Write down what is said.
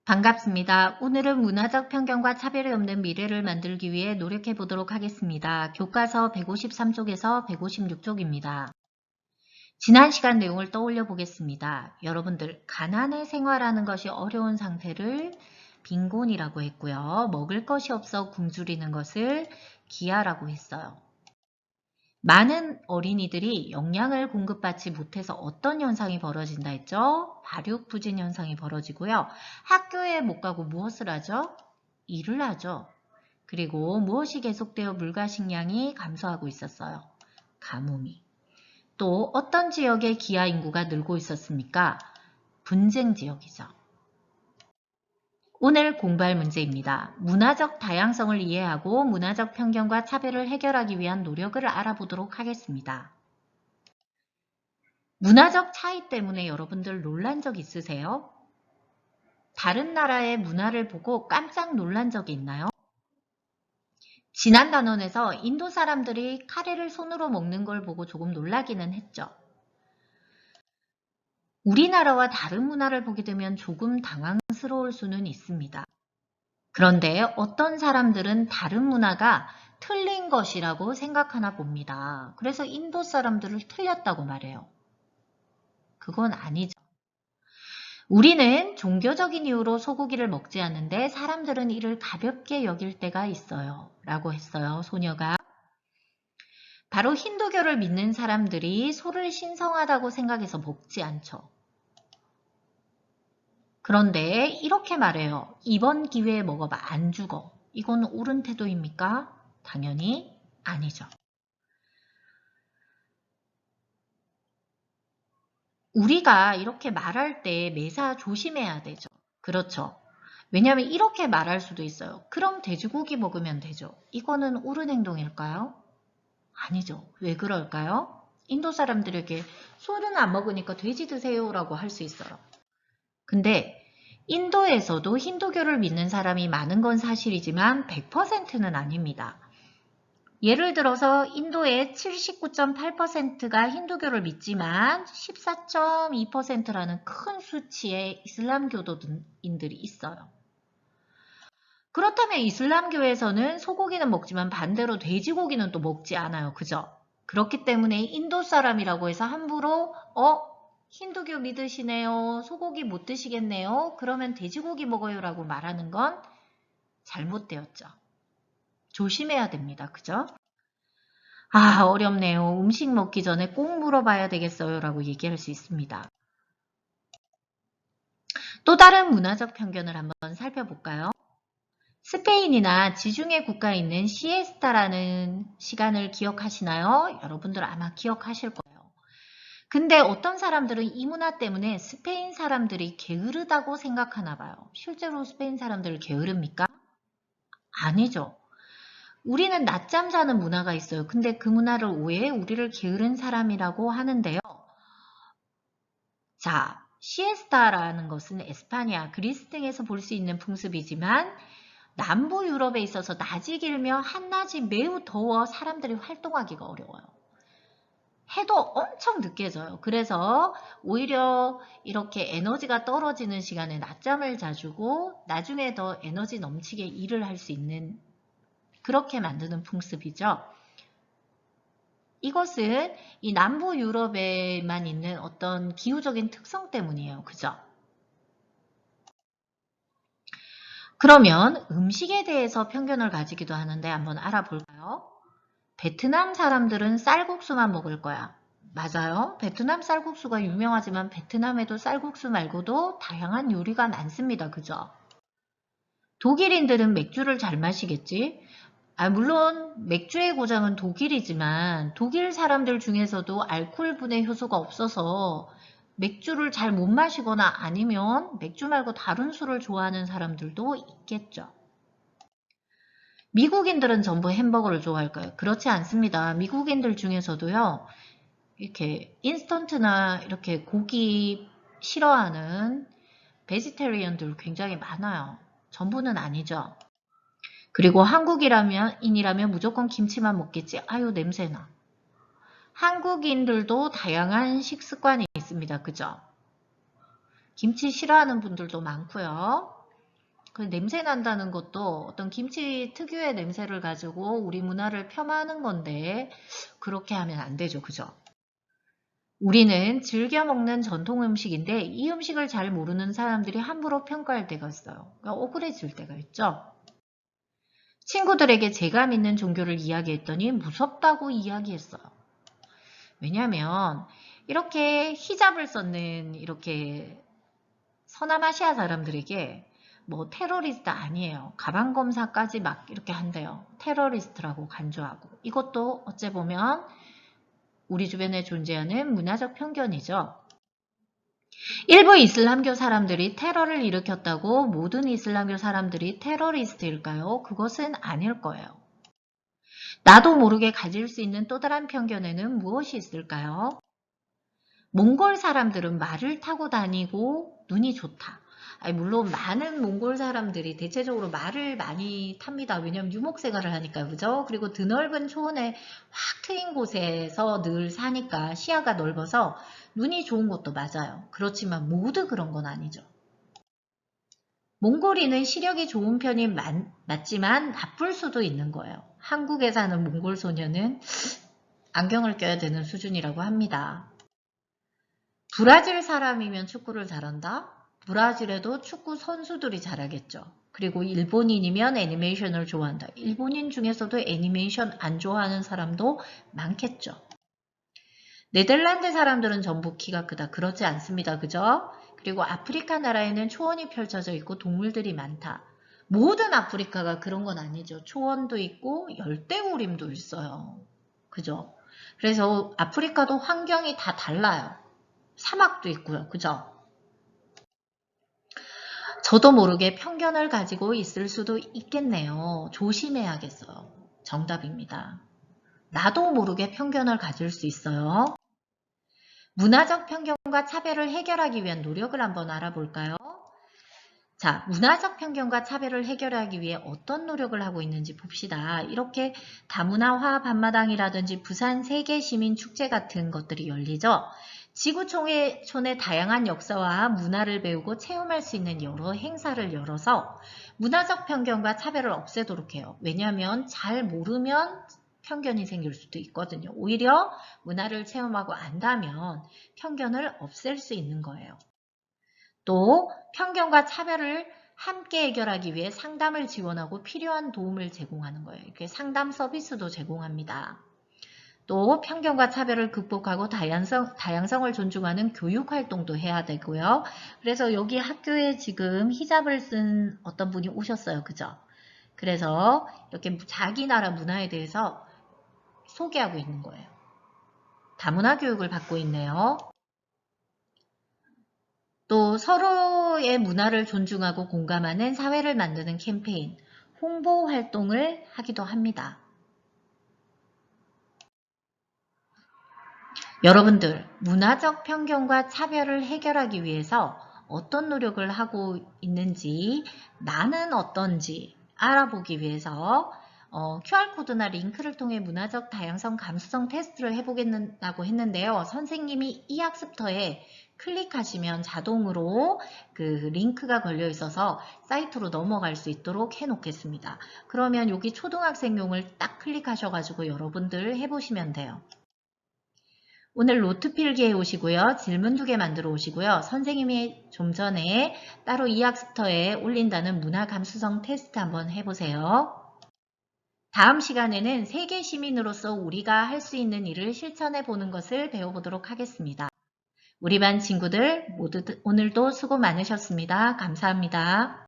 반갑습니다. 오늘은 문화적 편견과 차별이 없는 미래를 만들기 위해 노력해 보도록 하겠습니다. 교과서 153쪽에서 156쪽입니다. 지난 시간 내용을 떠올려 보겠습니다. 여러분들, 가난에 생활하는 것이 어려운 상태를 빈곤이라고 했고요. 먹을 것이 없어 굶주리는 것을 기아라고 했어요. 많은 어린이들이 영양을 공급받지 못해서 어떤 현상이 벌어진다 했죠? 발육부진 현상이 벌어지고요. 학교에 못 가고 무엇을 하죠? 일을 하죠. 그리고 무엇이 계속되어 물가식량이 감소하고 있었어요? 가뭄이. 또 어떤 지역의 기아 인구가 늘고 있었습니까? 분쟁 지역이죠. 오늘 공부할 문제입니다. 문화적 다양성을 이해하고 문화적 편견과 차별을 해결하기 위한 노력을 알아보도록 하겠습니다. 문화적 차이 때문에 여러분들 놀란 적 있으세요? 다른 나라의 문화를 보고 깜짝 놀란 적이 있나요? 지난 단원에서 인도 사람들이 카레를 손으로 먹는 걸 보고 조금 놀라기는 했죠. 우리나라와 다른 문화를 보게 되면 조금 당황스러울 수는 있습니다. 그런데 어떤 사람들은 다른 문화가 틀린 것이라고 생각하나 봅니다. 그래서 인도 사람들을 틀렸다고 말해요. 그건 아니죠. 우리는 종교적인 이유로 소고기를 먹지 않는데 사람들은 이를 가볍게 여길 때가 있어요. 라고 했어요, 소녀가. 바로 힌두교를 믿는 사람들이 소를 신성하다고 생각해서 먹지 않죠. 그런데 이렇게 말해요. 이번 기회에 먹어봐. 안 죽어. 이건 옳은 태도입니까? 당연히 아니죠. 우리가 이렇게 말할 때 매사 조심해야 되죠. 그렇죠. 왜냐하면 이렇게 말할 수도 있어요. 그럼 돼지고기 먹으면 되죠. 이거는 옳은 행동일까요? 아니죠. 왜 그럴까요? 인도 사람들에게 소는 안 먹으니까 돼지 드세요라고 할 수 있어요. 근데 인도에서도 힌두교를 믿는 사람이 많은 건 사실이지만 100%는 아닙니다. 예를 들어서 인도의 79.8%가 힌두교를 믿지만 14.2%라는 큰 수치의 이슬람교도인들이 있어요. 그렇다면 이슬람교에서는 소고기는 먹지만 반대로 돼지고기는 또 먹지 않아요. 그죠? 그렇기 때문에 인도 사람이라고 해서 함부로 힌두교 믿으시네요. 소고기 못 드시겠네요. 그러면 돼지고기 먹어요 라고 말하는 건 잘못되었죠. 조심해야 됩니다. 그죠? 아, 어렵네요. 음식 먹기 전에 꼭 물어봐야 되겠어요 라고 얘기할 수 있습니다. 또 다른 문화적 편견을 한번 살펴볼까요? 스페인이나 지중해 국가에 있는 시에스타라는 시간을 기억하시나요? 여러분들 아마 기억하실 거예요. 근데 어떤 사람들은 이 문화 때문에 스페인 사람들이 게으르다고 생각하나 봐요. 실제로 스페인 사람들 게으릅니까? 아니죠. 우리는 낮잠 자는 문화가 있어요. 근데 그 문화를 오해해 우리를 게으른 사람이라고 하는데요. 자, 시에스타라는 것은 에스파냐, 그리스 등에서 볼 수 있는 풍습이지만 남부 유럽에 있어서 낮이 길며 한낮이 매우 더워 사람들이 활동하기가 어려워요. 해도 엄청 늦게 져요. 그래서 오히려 이렇게 에너지가 떨어지는 시간에 낮잠을 자주고 나중에 더 에너지 넘치게 일을 할 수 있는 그렇게 만드는 풍습이죠. 이것은 이 남부 유럽에만 있는 어떤 기후적인 특성 때문이에요. 그죠? 그러면 음식에 대해서 편견을 가지기도 하는데 한번 알아볼까요? 베트남 사람들은 쌀국수만 먹을 거야. 맞아요. 베트남 쌀국수가 유명하지만 베트남에도 쌀국수 말고도 다양한 요리가 많습니다. 그죠? 독일인들은 맥주를 잘 마시겠지? 물론 맥주의 고장은 독일이지만 독일 사람들 중에서도 알코올 분해 효소가 없어서 맥주를 잘 못 마시거나 아니면 맥주 말고 다른 술을 좋아하는 사람들도 있겠죠. 미국인들은 전부 햄버거를 좋아할까요? 그렇지 않습니다. 미국인들 중에서도요. 이렇게 인스턴트나 이렇게 고기 싫어하는 베지테리언들 굉장히 많아요. 전부는 아니죠. 그리고 한국인이라면 무조건 김치만 먹겠지. 아유 냄새나. 한국인들도 다양한 식습관이 있습니다. 그죠? 김치 싫어하는 분들도 많고요. 그 냄새 난다는 것도 어떤 김치 특유의 냄새를 가지고 우리 문화를 폄하하는 건데 그렇게 하면 안 되죠. 그죠? 우리는 즐겨 먹는 전통 음식인데 이 음식을 잘 모르는 사람들이 함부로 평가할 때가 있어요. 그러니까 억울해질 때가 있죠. 친구들에게 제가 믿는 종교를 이야기했더니 무섭다고 이야기했어요. 왜냐하면 이렇게 히잡을 썼는 이렇게 서남아시아 사람들에게 뭐 테러리스트 아니에요. 가방 검사까지 막 이렇게 한대요. 테러리스트라고 간주하고. 이것도 어째 보면 우리 주변에 존재하는 문화적 편견이죠. 일부 이슬람교 사람들이 테러를 일으켰다고 모든 이슬람교 사람들이 테러리스트일까요? 그것은 아닐 거예요. 나도 모르게 가질 수 있는 또 다른 편견에는 무엇이 있을까요? 몽골 사람들은 말을 타고 다니고 눈이 좋다. 아니, 물론 많은 몽골 사람들이 대체적으로 말을 많이 탑니다. 왜냐하면 유목 생활을 하니까, 그죠? 그리고 드넓은 초원에 확 트인 곳에서 늘 사니까 시야가 넓어서 눈이 좋은 것도 맞아요. 그렇지만 모두 그런 건 아니죠. 몽골인은 시력이 좋은 편이 맞지만 나쁠 수도 있는 거예요. 한국에 사는 몽골 소녀는 안경을 껴야 되는 수준이라고 합니다. 브라질 사람이면 축구를 잘한다? 브라질에도 축구 선수들이 잘하겠죠. 그리고 일본인이면 애니메이션을 좋아한다. 일본인 중에서도 애니메이션 안 좋아하는 사람도 많겠죠. 네덜란드 사람들은 전부 키가 크다. 그렇지 않습니다. 그죠? 그리고 아프리카 나라에는 초원이 펼쳐져 있고 동물들이 많다. 모든 아프리카가 그런 건 아니죠. 초원도 있고 열대우림도 있어요. 그죠? 그래서 아프리카도 환경이 다 달라요. 사막도 있고요. 그죠? 저도 모르게 편견을 가지고 있을 수도 있겠네요. 조심해야겠어요. 정답입니다. 나도 모르게 편견을 가질 수 있어요. 문화적 편견과 차별을 해결하기 위한 노력을 한번 알아볼까요? 자, 문화적 편견과 차별을 해결하기 위해 어떤 노력을 하고 있는지 봅시다. 이렇게 다문화 화합 한마당이라든지 부산 세계시민축제 같은 것들이 열리죠. 지구촌의 다양한 역사와 문화를 배우고 체험할 수 있는 여러 행사를 열어서 문화적 편견과 차별을 없애도록 해요. 왜냐하면 잘 모르면 편견이 생길 수도 있거든요. 오히려 문화를 체험하고 안다면 편견을 없앨 수 있는 거예요. 또 편견과 차별을 함께 해결하기 위해 상담을 지원하고 필요한 도움을 제공하는 거예요. 이렇게 상담 서비스도 제공합니다. 또 편견과 차별을 극복하고 다양성을 존중하는 교육 활동도 해야 되고요. 그래서 여기 학교에 지금 히잡을 쓴 어떤 분이 오셨어요. 그죠? 그래서 이렇게 자기 나라 문화에 대해서 소개하고 있는 거예요. 다문화 교육을 받고 있네요. 또 서로의 문화를 존중하고 공감하는 사회를 만드는 캠페인, 홍보 활동을 하기도 합니다. 여러분들, 문화적 편견과 차별을 해결하기 위해서 어떤 노력을 하고 있는지, 나는 어떤지 알아보기 위해서 QR코드나 링크를 통해 문화적 다양성 감수성 테스트를 해보겠다고 했는데요. 선생님이 이 학습터에 클릭하시면 자동으로 그 링크가 걸려 있어서 사이트로 넘어갈 수 있도록 해놓겠습니다. 그러면 여기 초등학생용을 딱 클릭하셔가지고 여러분들 해보시면 돼요. 오늘 노트 필기해 오시고요. 질문 2개 만들어 오시고요. 선생님이 좀 전에 따로 이 학습터에 올린다는 문화 감수성 테스트 한번 해보세요. 다음 시간에는 세계 시민으로서 우리가 할 수 있는 일을 실천해 보는 것을 배워보도록 하겠습니다. 우리 반 친구들 모두 오늘도 수고 많으셨습니다. 감사합니다.